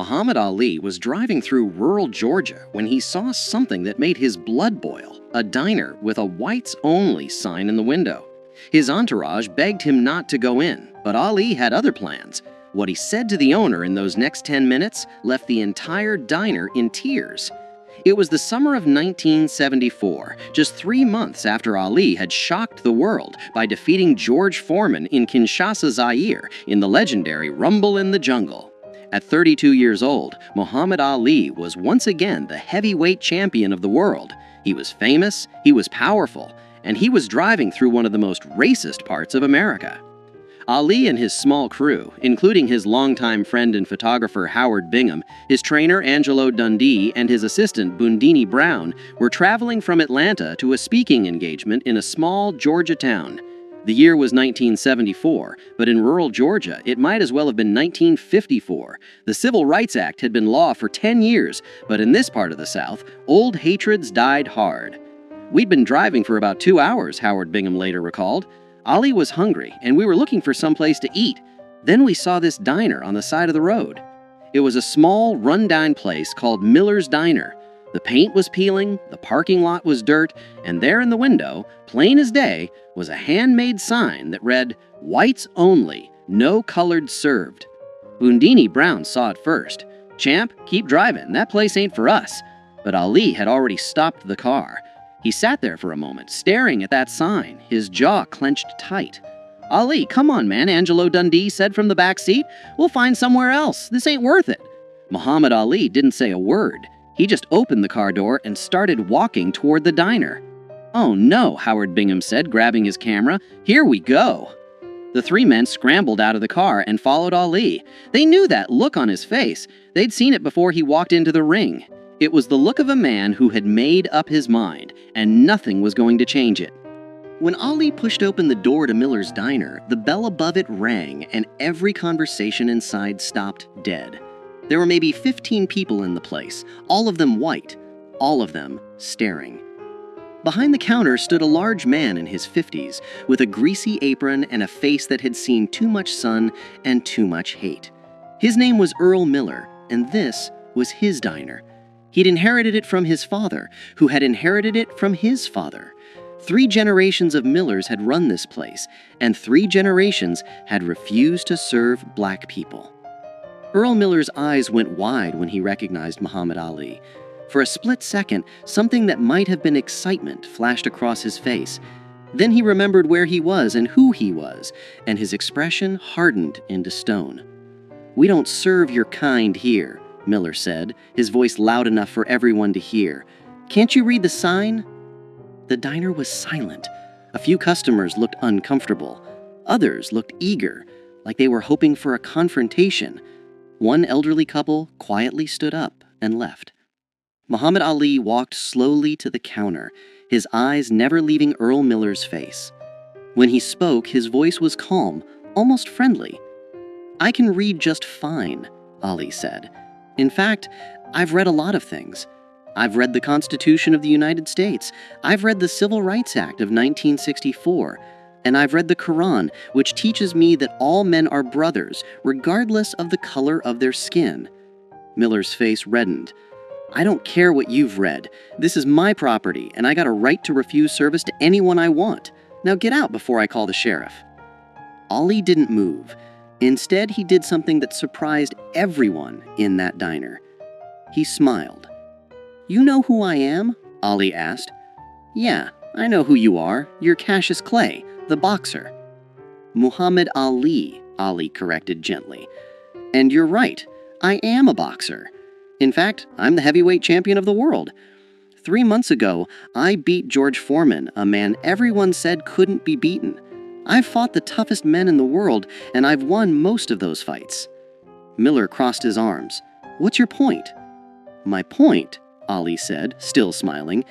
Muhammad Ali was driving through rural Georgia when he saw something that made his blood boil, a diner with a whites-only sign in the window. His entourage begged him not to go in, but Ali had other plans. What he said to the owner in those next 10 minutes left the entire diner in tears. It was the summer of 1974, just 3 months after Ali had shocked the world by defeating George Foreman in Kinshasa, Zaire, in the legendary Rumble in the Jungle. At 32 years old, Muhammad Ali was once again the heavyweight champion of the world. He was famous, he was powerful, and he was driving through one of the most racist parts of America. Ali and his small crew, including his longtime friend and photographer Howard Bingham, his trainer Angelo Dundee, and his assistant Boondini Brown, were traveling from Atlanta to a speaking engagement in a small Georgia town. The year was 1974, but in rural Georgia, it might as well have been 1954. The Civil Rights Act had been law for 10 years, but in this part of the South, old hatreds died hard. "We'd been driving for about 2 hours," Howard Bingham later recalled. "Ali was hungry, and we were looking for some place to eat. Then we saw this diner on the side of the road. It was a small, run-down place called Miller's Diner. The paint was peeling, the parking lot was dirt, and there in the window, plain as day, was a handmade sign that read, 'Whites only, no colored served.' Boondini Brown saw it first. 'Champ, keep driving, that place ain't for us.' But Ali had already stopped the car. He sat there for a moment, staring at that sign, his jaw clenched tight. 'Ali, come on, man,' Angelo Dundee said from the back seat. 'We'll find somewhere else. This ain't worth it.' Muhammad Ali didn't say a word. He just opened the car door and started walking toward the diner. 'Oh no,' Howard Bingham said, grabbing his camera. 'Here we go.' The three men scrambled out of the car and followed Ali. They knew that look on his face. They'd seen it before he walked into the ring. It was the look of a man who had made up his mind, and nothing was going to change it. When Ali pushed open the door to Miller's Diner, the bell above it rang, and every conversation inside stopped dead. There were maybe 15 people in the place, all of them white, all of them staring. Behind the counter stood a large man in his 50s, with a greasy apron and a face that had seen too much sun and too much hate. His name was Earl Miller, and this was his diner. He'd inherited it from his father, who had inherited it from his father. 3 generations of Millers had run this place, and 3 generations had refused to serve black people. Earl Miller's eyes went wide when he recognized Muhammad Ali. For a split second, something that might have been excitement flashed across his face. Then he remembered where he was and who he was, and his expression hardened into stone. "We don't serve your kind here," Miller said, his voice loud enough for everyone to hear. "Can't you read the sign?" The diner was silent. A few customers looked uncomfortable. Others looked eager, like they were hoping for a confrontation. One elderly couple quietly stood up and left. Muhammad Ali walked slowly to the counter, his eyes never leaving Earl Miller's face. When he spoke, his voice was calm, almost friendly. "I can read just fine," Ali said. "In fact, I've read a lot of things. I've read the Constitution of the United States. I've read the Civil Rights Act of 1964. And I've read the Quran, which teaches me that all men are brothers, regardless of the color of their skin." Miller's face reddened. "I don't care what you've read. This is my property, and I got a right to refuse service to anyone I want. Now get out before I call the sheriff." Ali didn't move. Instead, he did something that surprised everyone in that diner. He smiled. "You know who I am?" Ali asked. "Yeah, I know who you are. You're Cassius Clay, the boxer." "Muhammad Ali," Ali corrected gently. "And you're right, I am a boxer. In fact, I'm the heavyweight champion of the world. 3 months ago, I beat George Foreman, a man everyone said couldn't be beaten. I've fought the toughest men in the world, and I've won most of those fights." Miller crossed his arms. "What's your point?" "My point," Ali said, still smiling,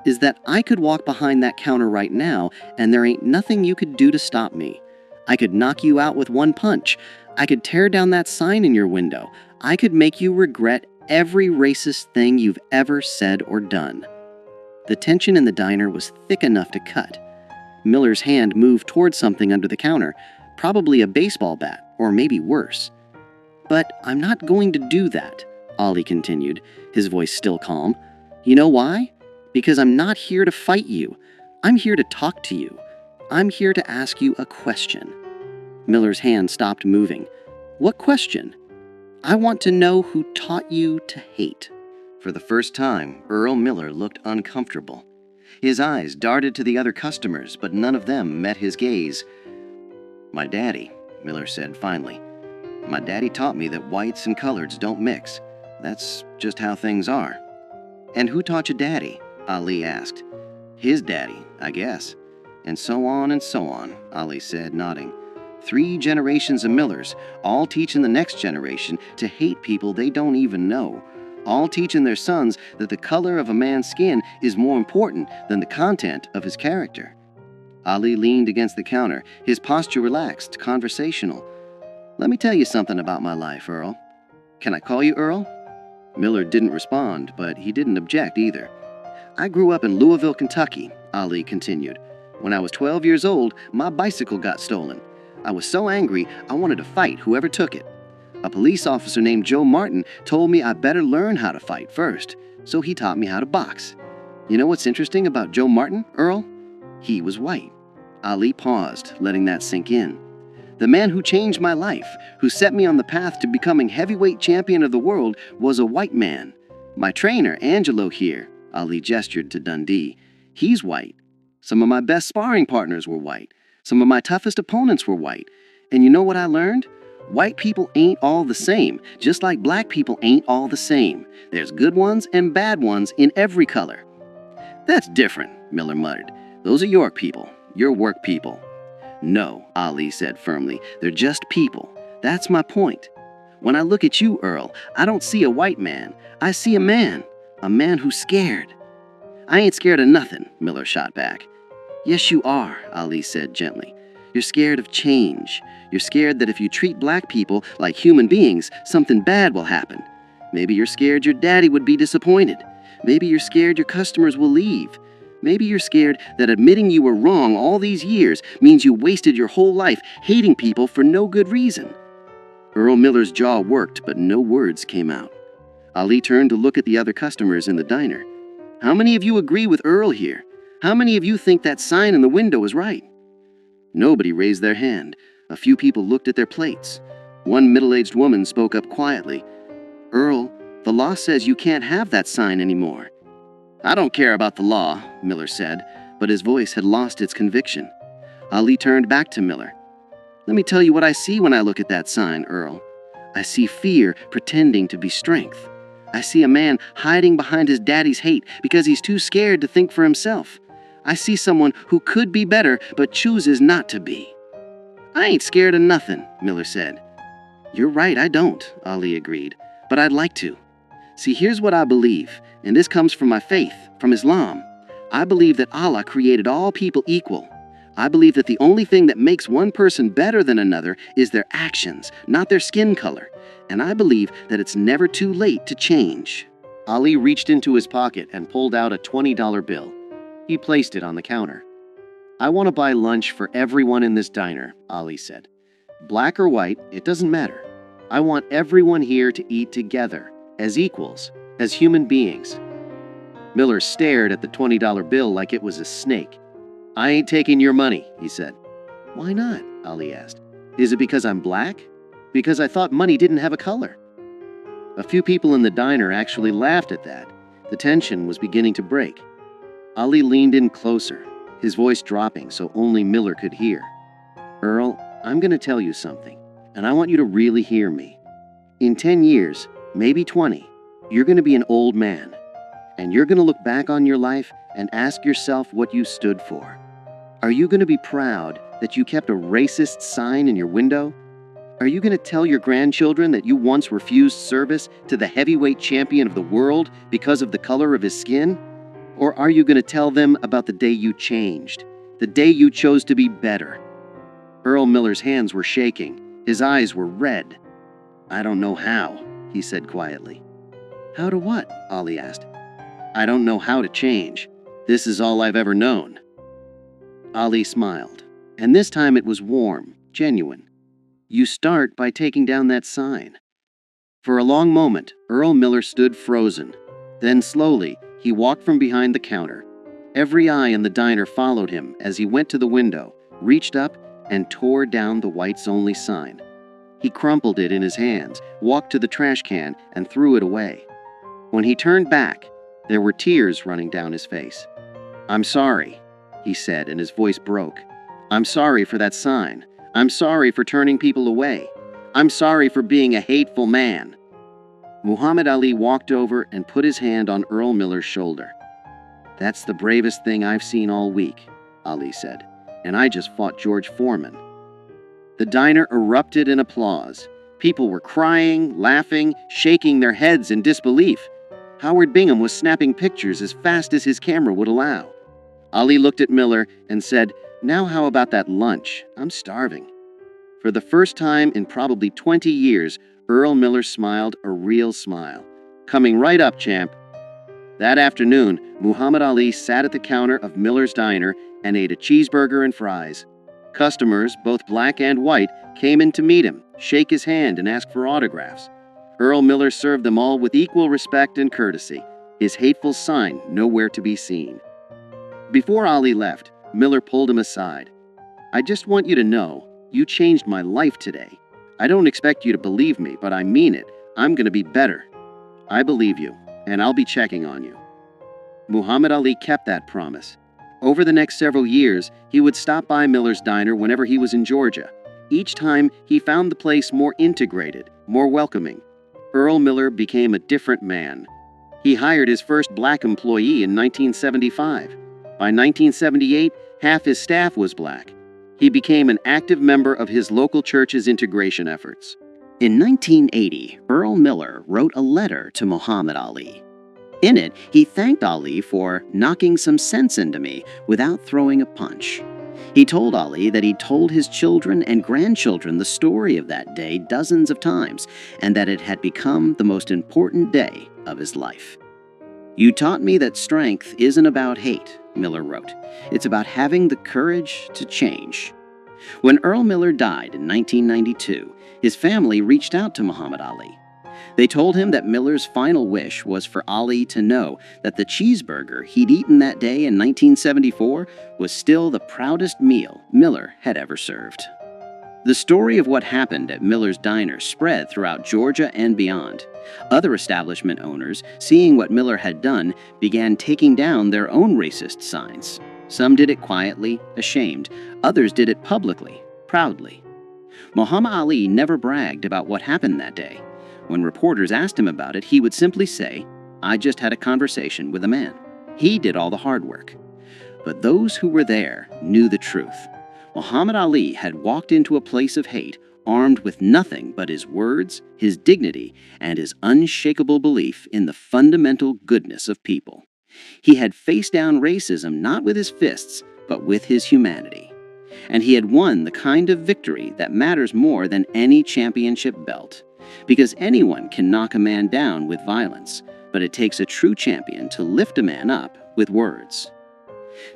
"is that I could walk behind that counter right now, and there ain't nothing you could do to stop me. I could knock you out with one punch. I could tear down that sign in your window. I could make you regret every racist thing you've ever said or done." The tension in the diner was thick enough to cut. Miller's hand moved toward something under the counter, probably a baseball bat, or maybe worse. But I'm not going to do that, Ali continued, his voice still calm. You know why? Because I'm not here to fight you. I'm here to talk to you. I'm here to ask you a question. Miller's hand stopped moving. What question? I want to know who taught you to hate. For the first time, Earl Miller looked uncomfortable. His eyes darted to the other customers, but none of them met his gaze. My daddy, Miller said finally. My daddy taught me that whites and coloreds don't mix. That's just how things are. And who taught you daddy? Ali asked. His daddy, I guess. And so on, Ali said, nodding. 3 generations of Millers, all teaching the next generation to hate people they don't even know. All teaching their sons that the color of a man's skin is more important than the content of his character. Ali leaned against the counter, his posture relaxed, conversational. Let me tell you something about my life, Earl. Can I call you Earl? Miller didn't respond, but he didn't object either. I grew up in Louisville, Kentucky, Ali continued. When I was 12 years old, my bicycle got stolen. I was so angry, I wanted to fight whoever took it. A police officer named Joe Martin told me I better learn how to fight first, so he taught me how to box. You know what's interesting about Joe Martin, Earl? He was white. Ali paused, letting that sink in. The man who changed my life, who set me on the path to becoming heavyweight champion of the world, was a white man. My trainer, Angelo here, Ali gestured to Dundee, he's white. Some of my best sparring partners were white. Some of my toughest opponents were white. And you know what I learned? White people ain't all the same, just like black people ain't all the same. There's good ones and bad ones in every color. That's different, Miller muttered. Those are your people, your work people. No, Ali said firmly, they're just people. That's my point. When I look at you, Earl, I don't see a white man. I see a man who's scared. I ain't scared of nothing, Miller shot back. Yes, you are, Ali said gently. You're scared of change. You're scared that if you treat black people like human beings, something bad will happen. Maybe you're scared your daddy would be disappointed. Maybe you're scared your customers will leave. Maybe you're scared that admitting you were wrong all these years means you wasted your whole life hating people for no good reason. Earl Miller's jaw worked, but no words came out. Ali turned to look at the other customers in the diner. How many of you agree with Earl here? How many of you think that sign in the window is right? Nobody raised their hand. A few people looked at their plates. One middle-aged woman spoke up quietly. Earl, the law says you can't have that sign anymore. I don't care about the law, Miller said, but his voice had lost its conviction. Ali turned back to Miller. Let me tell you what I see when I look at that sign, Earl. I see fear pretending to be strength. I see a man hiding behind his daddy's hate because he's too scared to think for himself. I see someone who could be better but chooses not to be. I ain't scared of nothing, Miller said. You're right, I don't, Ali agreed, but I'd like to. See, here's what I believe, and this comes from my faith, from Islam. I believe that Allah created all people equal. I believe that the only thing that makes one person better than another is their actions, not their skin color. And I believe that it's never too late to change. Ali reached into his pocket and pulled out a $20 bill. He placed it on the counter. I want to buy lunch for everyone in this diner, Ali said. Black or white, it doesn't matter. I want everyone here to eat together, as equals, as human beings. Miller stared at the $20 bill like it was a snake. I ain't taking your money, he said. Why not? Ali asked. Is it because I'm black? Because I thought money didn't have a color. A few people in the diner actually laughed at that. The tension was beginning to break. Ali leaned in closer, his voice dropping so only Miller could hear. Earl, I'm going to tell you something, and I want you to really hear me. In 10 years, maybe 20, you're going to be an old man, and you're going to look back on your life and ask yourself what you stood for. Are you going to be proud that you kept a racist sign in your window? Are you going to tell your grandchildren that you once refused service to the heavyweight champion of the world because of the color of his skin? Or are you going to tell them about the day you changed, the day you chose to be better? Earl Miller's hands were shaking. His eyes were red. I don't know how, he said quietly. How to what? Ali asked. I don't know how to change. This is all I've ever known. Ali smiled, and this time it was warm, genuine. You start by taking down that sign. For a long moment, Earl Miller stood frozen. Then slowly, he walked from behind the counter. Every eye in the diner followed him as he went to the window, reached up, and tore down the whites-only sign. He crumpled it in his hands, walked to the trash can, and threw it away. When he turned back, there were tears running down his face. "I'm sorry," he said, and his voice broke. "I'm sorry for that sign. I'm sorry for turning people away. I'm sorry for being a hateful man." Muhammad Ali walked over and put his hand on Earl Miller's shoulder. "That's the bravest thing I've seen all week," Ali said, "and I just fought George Foreman." The diner erupted in applause. People were crying, laughing, shaking their heads in disbelief. Howard Bingham was snapping pictures as fast as his camera would allow. Ali looked at Miller and said, "Now how about that lunch? I'm starving." For the first time in probably 20 years, Earl Miller smiled a real smile. "Coming right up, champ." That afternoon, Muhammad Ali sat at the counter of Miller's diner and ate a cheeseburger and fries. Customers, both black and white, came in to meet him, shake his hand, and ask for autographs. Earl Miller served them all with equal respect and courtesy, his hateful sign nowhere to be seen. Before Ali left, Miller pulled him aside. "I just want you to know, you changed my life today. I don't expect you to believe me, but I mean it. I'm going to be better. I believe you, and I'll be checking on you." Muhammad Ali kept that promise. Over the next several years, he would stop by Miller's diner whenever he was in Georgia. Each time, he found the place more integrated, more welcoming. Earl Miller became a different man. He hired his first black employee in 1975. By 1978, half his staff was black. He became an active member of his local church's integration efforts. In 1980, Earl Miller wrote a letter to Muhammad Ali. In it, he thanked Ali for knocking some sense into me without throwing a punch. He told Ali that he told his children and grandchildren the story of that day dozens of times, and that it had become the most important day of his life. "You taught me that strength isn't about hate," Miller wrote. "It's about having the courage to change." When Earl Miller died in 1992, his family reached out to Muhammad Ali. They told him that Miller's final wish was for Ali to know that the cheeseburger he'd eaten that day in 1974 was still the proudest meal Miller had ever served. The story of what happened at Miller's diner spread throughout Georgia and beyond. Other establishment owners, seeing what Miller had done, began taking down their own racist signs. Some did it quietly, ashamed. Others did it publicly, proudly. Muhammad Ali never bragged about what happened that day. When reporters asked him about it, he would simply say, "I just had a conversation with a man. He did all the hard work." But those who were there knew the truth. Muhammad Ali had walked into a place of hate, armed with nothing but his words, his dignity, and his unshakable belief in the fundamental goodness of people. He had faced down racism not with his fists, but with his humanity. And he had won the kind of victory that matters more than any championship belt. Because anyone can knock a man down with violence, but it takes a true champion to lift a man up with words.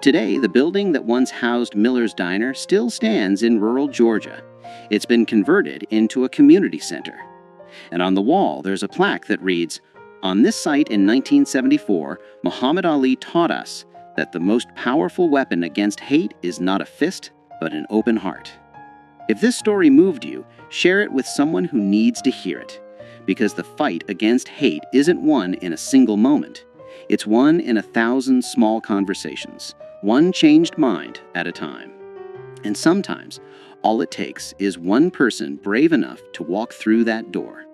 Today, the building that once housed Miller's Diner still stands in rural Georgia. It's been converted into a community center. And on the wall, there's a plaque that reads, "On this site in 1974, Muhammad Ali taught us that the most powerful weapon against hate is not a fist, but an open heart." If this story moved you, share it with someone who needs to hear it. Because the fight against hate isn't won in a single moment. It's won in 1,000 small conversations, one changed mind at a time. And sometimes, all it takes is one person brave enough to walk through that door.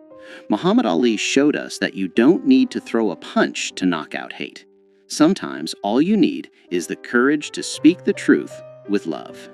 Muhammad Ali showed us that you don't need to throw a punch to knock out hate. Sometimes all you need is the courage to speak the truth with love.